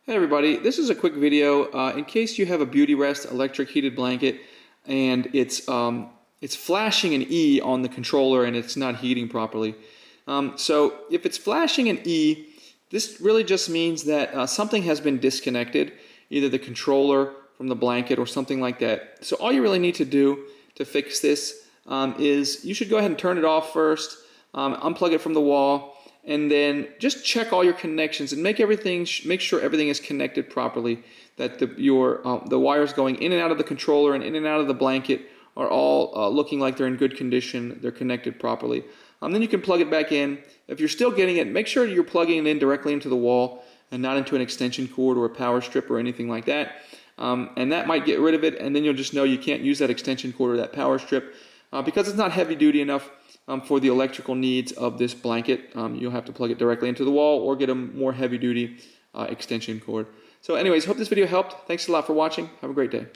Hey everybody, this is a quick video in case you have a BeautyRest electric heated blanket and it's flashing an E on the controller and it's not heating properly. So if it's flashing an E, this really just means that something has been disconnected, either the controller from the blanket or something like that. So all you really need to do to fix this is you should go ahead and turn it off first, unplug it from the wall, and then just check all your connections and make sure everything is connected properly, that the wires going in and out of the controller and in and out of the blanket are all looking like they're in good condition, they're connected properly. Then you can plug it back in. If you're still getting it, make sure you're plugging it in directly into the wall and not into an extension cord or a power strip or anything like that. And that might get rid of it, and then you'll just know you can't use that extension cord or that power strip because it's not heavy duty enough for the electrical needs of this blanket. You'll have to plug it directly into the wall or get a more heavy duty extension cord. So anyways, hope this video helped. Thanks a lot for watching. Have a great day.